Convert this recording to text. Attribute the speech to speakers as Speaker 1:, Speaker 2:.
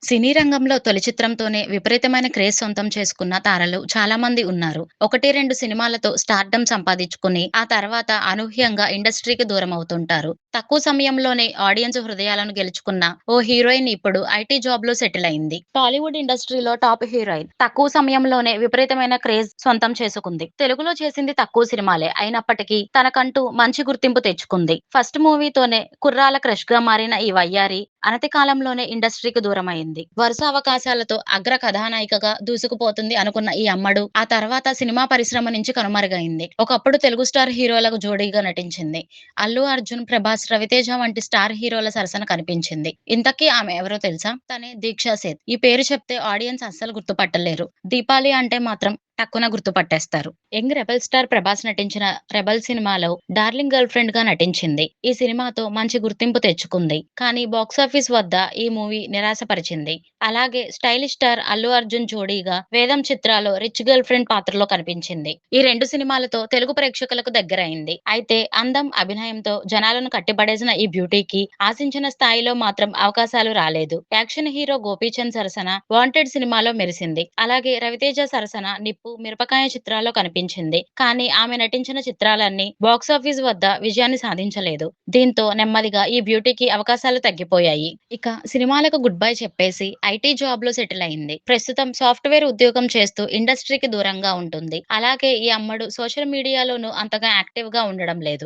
Speaker 1: సినీ రంగంలో తొలి చిత్రంతోనే విపరీతమైన క్రేజ్ సొంతం చేసుకున్న తారలు చాలా మంది ఉన్నారు. 1, 2 సినిమాలతో స్టార్డమ్ సంపాదించుకుని, ఆ తర్వాత అనూహ్యంగా ఇండస్ట్రీకి దూరమవుతుంటారు. తక్కువ సమయంలోనే ఆడియన్స్ హృదయాలను గెలుచుకున్న ఓ హీరోయిన్ ఇప్పుడు ఐటీ జాబ్‌లో సెటిల్ అయింది. టాలీవుడ్ ఇండస్ట్రీలో టాప్ హీరోయిన్. తక్కువ సమయంలోనే విపరీతమైన క్రేజ్ సొంతం చేసుకుంది. తెలుగులో చేసింది తక్కువ సినిమాలే అయినప్పటికీ తనకంటూ మంచి గుర్తింపు తెచ్చుకుంది. ఫస్ట్ మూవీతోనే కుర్రాళ్ళ క్రష్‌గా మారిన ఈ వయ్యారి అనతి కాలంలోనే ఇండస్ట్రీకి దూరమైంది. వరుస అవకాశాలతో అగ్ర కథానాయికగా దూసుకుపోతుంది అనుకున్న ఈ అమ్మడు ఆ తర్వాత సినిమా పరిశ్రమ నుంచి కనుమరుగైంది. ఒకప్పుడు తెలుగు స్టార్ హీరోలకు జోడీగా నటించింది. అల్లు అర్జున్, ప్రభాస్, రవితేజ వంటి స్టార్ హీరోల సరసన కనిపించింది. ఇంతకీ ఆమె ఎవరో తెలుసా? తనే దీక్షా సేథ్. ఈ పేరు చెప్తే ఆడియన్స్ అస్సలు గుర్తుపట్టలేరు. దీపాలి అంటే మాత్రం టక్కున గుర్తుపట్టేస్తారు. యంగ్ రెబెల్ స్టార్ ప్రభాస్ నటించిన 'రెబెల్' సినిమాలో డార్లింగ్ గర్ల్ ఫ్రెండ్ గా నటించింది. ఈ సినిమాతో మంచి గుర్తింపు తెచ్చుకుంది. కానీ బాక్సాఫీస్ వద్ద ఈ మూవీ నిరాశపరిచింది. అలాగే స్టైలిష్ స్టార్ అల్లు అర్జున్ జోడీగా 'వేదం' చిత్రాలో రిచ్ గర్ల్ ఫ్రెండ్ పాత్రలో కనిపించింది. ఈ 2 సినిమాలతో తెలుగు ప్రేక్షకులకు దగ్గరైంది. అయితే అందం, అభినయంతో జనాలను కట్టిపడేసిన ఈ బ్యూటీకి ఆశించిన స్థాయిలో మాత్రం అవకాశాలు రాలేదు. యాక్షన్ హీరో గోపీచంద్ సరసన 'వాంటెడ్' సినిమాలో మెరిసింది. అలాగే రవితేజ సరసన 'నిప్పు', 'మిరపకాయ' చిత్రాల్లో కనిపించింది. కానీ ఆమె నటించిన చిత్రాలన్నీ బాక్సాఫీస్ వద్ద విజయాన్ని సాధించలేదు. దీంతో నెమ్మదిగా ఈ బ్యూటీకి అవకాశాలు తగ్గిపోయాయి. ఇక సినిమాలకు గుడ్ బై చెప్పేసి ఐటీ జాబ్‌లో సెటిల్ అయింది. ప్రస్తుతం సాఫ్ట్‌వేర్ ఉద్యోగం చేస్తూ ఇండస్ట్రీకి దూరంగా ఉంటుంది. అలాగే ఈ అమ్మడు సోషల్ మీడియాలోనూ అంతగా యాక్టివ్‌గా ఉండడం లేదు.